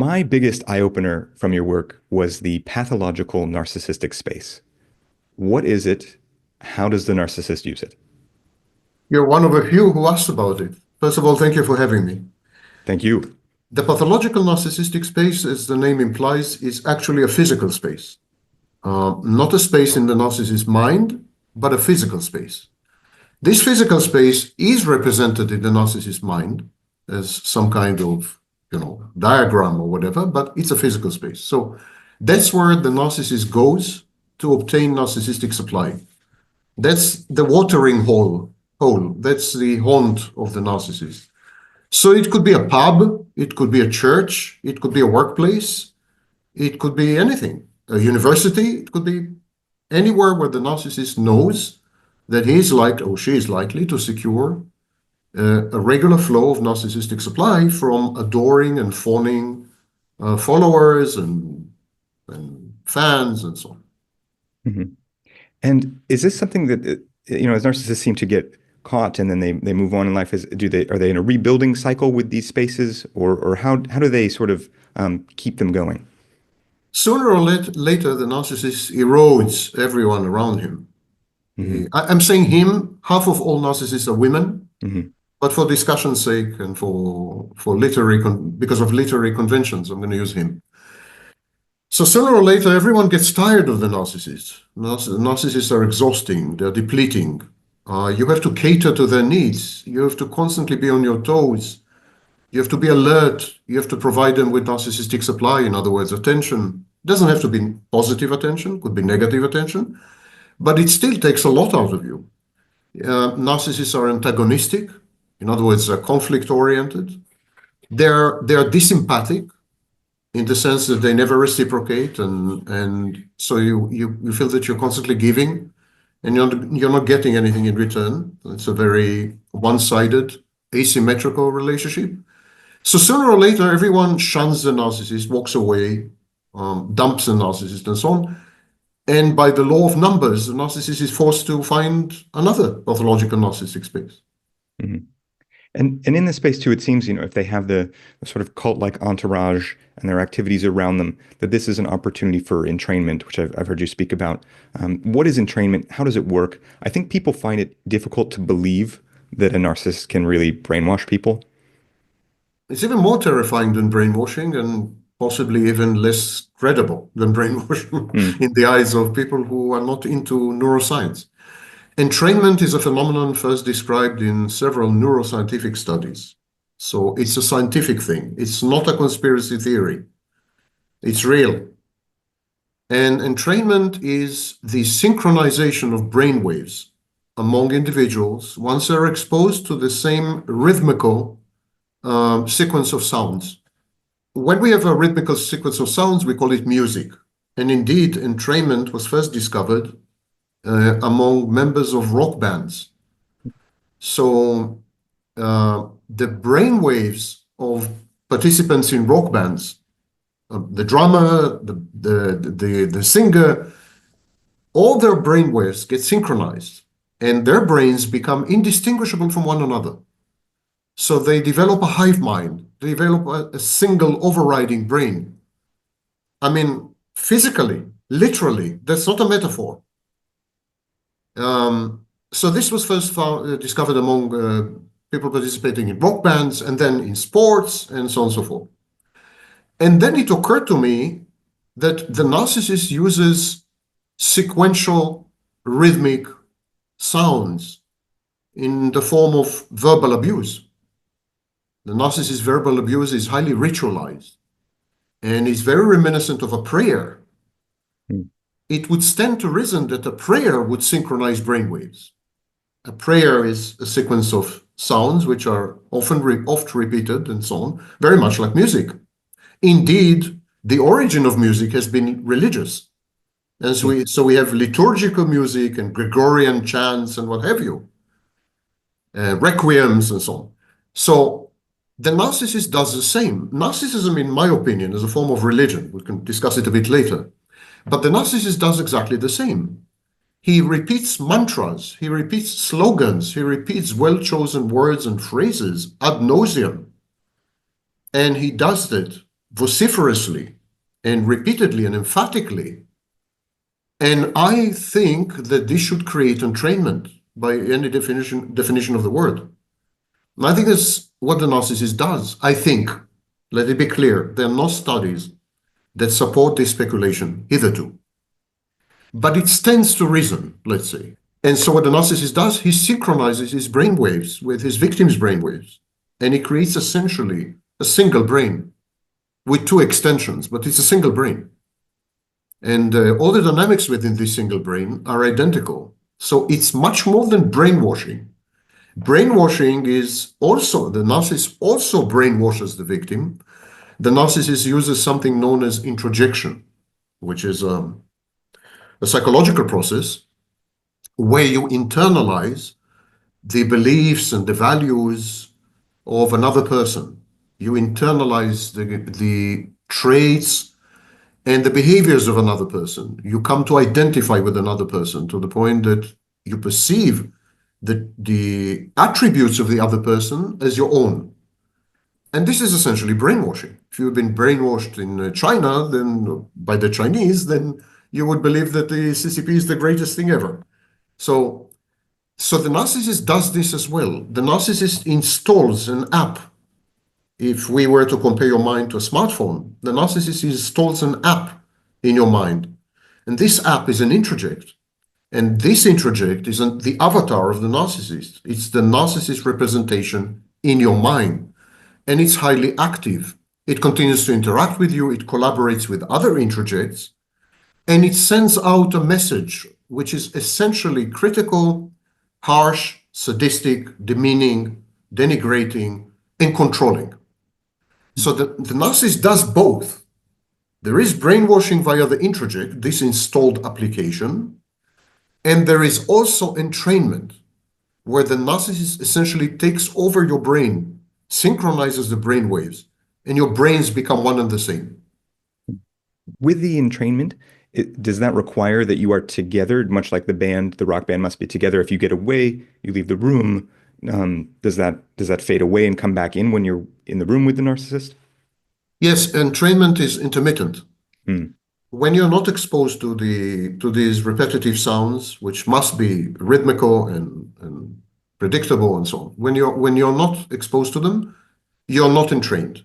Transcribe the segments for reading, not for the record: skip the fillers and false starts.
My biggest eye-opener from your work was the pathological narcissistic space. What is it? How does the narcissist use it? You're one of a few who asked about it. First of all, thank you for having me. Thank you. The pathological narcissistic space, as the name implies, is actually a physical space. Not a space in the narcissist's mind, but a physical space. This physical space is represented in the narcissist's mind as some kind of, diagram or whatever, but it's a physical space. So that's where the narcissist goes to obtain narcissistic supply. That's the watering hole. That's the haunt of the narcissist. So it could be a pub, it could be a church, it could be a workplace, it could be anything. A university, it could be anywhere where the narcissist knows that he is like or she is likely to secure a regular flow of narcissistic supply from adoring and fawning followers and fans and so on. Mhm. And is this something that, as narcissists seem to get caught and then they move on in life, are they in a rebuilding cycle with these spaces, or how do they sort of keep them going? Sooner or later, the narcissist erodes everyone around him. I'm saying him, half of all narcissists are women, but for discussion's sake and for because of literary conventions, I'm going to use him. So sooner or later, everyone gets tired of the narcissist. Narcissists are exhausting, they're depleting. You have to cater to their needs. You have to constantly be on your toes. You have to be alert. You have to provide them with narcissistic supply, in other words, attention. It doesn't have to be positive attention, could be negative attention, but it still takes a lot out of you. Narcissists are antagonistic, in other words, they're conflict-oriented. They're dysympathetic in the sense that they never reciprocate, and so you feel that you're constantly giving, and you're not getting anything in return. It's a very one-sided, asymmetrical relationship. So sooner or later, everyone shuns the narcissist, walks away, dumps the narcissist, and so on. And by the law of numbers, the narcissist is forced to find another pathological narcissistic space. Mm-hmm. And in this space too, it seems, if they have the sort of cult-like entourage and their activities around them, that this is an opportunity for entrainment, which I've heard you speak about. What is entrainment? How does it work? I think people find it difficult to believe that a narcissist can really brainwash people. It's even more terrifying than brainwashing, and possibly even less credible than brainwashing in the eyes of people who are not into neuroscience. Entrainment is a phenomenon first described in several neuroscientific studies. So it's a scientific thing. It's not a conspiracy theory. It's real. And entrainment is the synchronization of brainwaves among individuals once they're exposed to the same rhythmical sequence of sounds. When we have a rhythmical sequence of sounds, we call it music. And indeed, entrainment was first discovered among members of rock bands. So the brain waves of participants in rock bands, the drummer, the singer, all their brain waves get synchronized, and their brains become indistinguishable from one another. So they develop a hive mind, they develop a single overriding brain. I mean, physically, literally, that's not a metaphor. So this was first discovered among people participating in rock bands and then in sports and so on and so forth. And then it occurred to me that the narcissist uses sequential rhythmic sounds in the form of verbal abuse. The narcissist's verbal abuse is highly ritualized and is very reminiscent of a prayer. It would stand to reason that a prayer would synchronize brainwaves. A prayer is a sequence of sounds which are oft repeated and so on, very much like music. Indeed, the origin of music has been religious. And so we have liturgical music and Gregorian chants and what have you, requiems and so on. So the narcissist does the same. Narcissism, in my opinion, is a form of religion. We can discuss it a bit later. But the narcissist does exactly the same. He repeats mantras, he repeats slogans, he repeats well-chosen words and phrases ad nauseum. And he does that vociferously and repeatedly and emphatically. And I think that this should create entrainment by any definition of the word. And I think that's what the narcissist does. I think, let it be clear, there are no studies that support this speculation hitherto. But it stands to reason, let's say. And so what the narcissist does, he synchronizes his brainwaves with his victim's brainwaves. And he creates essentially a single brain with two extensions, but it's a single brain. And all the dynamics within this single brain are identical. So it's much more than brainwashing. Brainwashing is also, the narcissist also brainwashes the victim. The narcissist uses something known as introjection, which is a psychological process where you internalize the beliefs and the values of another person. You internalize the traits and the behaviors of another person. You come to identify with another person to the point that you perceive the attributes of the other person as your own. And this is essentially brainwashing. If you've been brainwashed in China, then by the Chinese, then you would believe that the CCP is the greatest thing ever. So the narcissist does this as well. The narcissist installs an app. If we were to compare your mind to a smartphone, the narcissist installs an app in your mind. And this app is an introject. And this introject is the avatar of the narcissist. It's the narcissist representation in your mind. And it's highly active. It continues to interact with you. It collaborates with other introjects. And it sends out a message which is essentially critical, harsh, sadistic, demeaning, denigrating, and controlling. So the narcissist does both. There is brainwashing via the introject, this installed application, and there is also entrainment, where the narcissist essentially takes over your brain, synchronizes the brain waves, and your brains become one and the same. With the entrainment, does that require that you are together, much like the band, the rock band must be together? If you get away, you leave the room. Does that fade away and come back in when you're in the room with the narcissist? Yes, entrainment is intermittent. Hmm. When you're not exposed to these repetitive sounds, which must be rhythmical and predictable and so on, when you're not exposed to them, you're not entrained.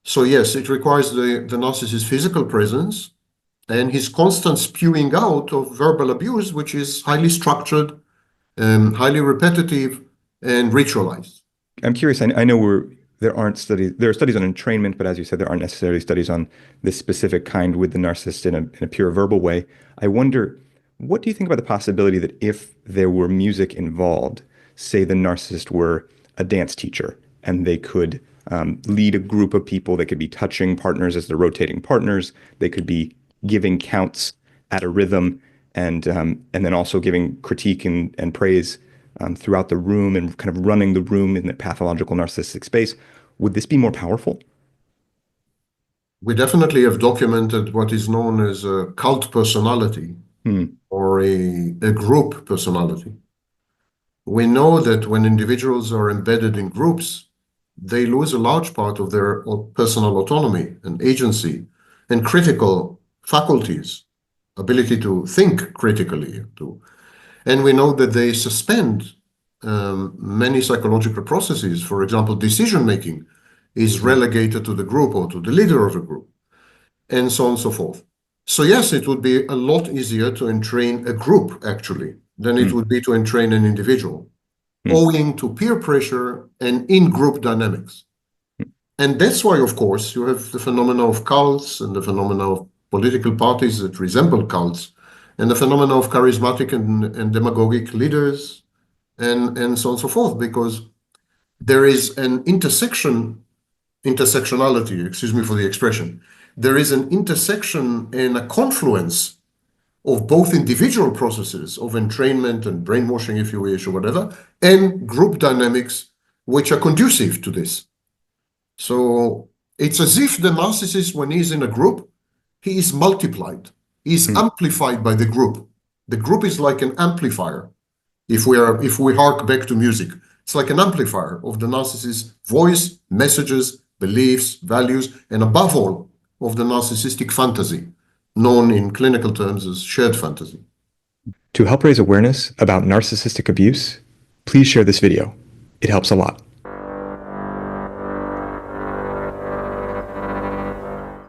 So yes, it requires the narcissist's physical presence and his constant spewing out of verbal abuse, which is highly structured, highly repetitive, and ritualized. I'm curious. I know there aren't studies. There are studies on entrainment, but as you said, there aren't necessarily studies on this specific kind with the narcissist in a pure verbal way. I wonder, what do you think about the possibility that if there were music involved, say the narcissist were a dance teacher and they could lead a group of people, they could be touching partners as they're rotating partners, they could be giving counts at a rhythm, and then also giving critique and praise throughout the room and kind of running the room in the pathological narcissistic space, would this be more powerful? We definitely have documented what is known as a cult personality or a group personality. We know that when individuals are embedded in groups, they lose a large part of their personal autonomy and agency and critical faculties, ability to think critically. And we know that they suspend many psychological processes. For example, decision-making is relegated to the group or to the leader of the group, and so on and so forth. So yes, it would be a lot easier to entrain a group, actually, than it would be to entrain an individual, owing to peer pressure and in-group dynamics. And that's why, of course, you have the phenomena of cults and the phenomena of political parties that resemble cults, and the phenomena of charismatic and demagogic leaders, and so on and so forth, because there is an intersectionality, excuse me for the expression, there is an intersection and a confluence of both individual processes of entrainment and brainwashing, if you wish, or whatever, and group dynamics, which are conducive to this. So it's as if the narcissist, when he's in a group, he is multiplied. He's amplified by the group. The group is like an amplifier. If we hark back to music, it's like an amplifier of the narcissist's voice, messages, beliefs, values, and above all, of the narcissistic fantasy, known in clinical terms as shared fantasy. To help raise awareness about narcissistic abuse, please share this video. It helps a lot.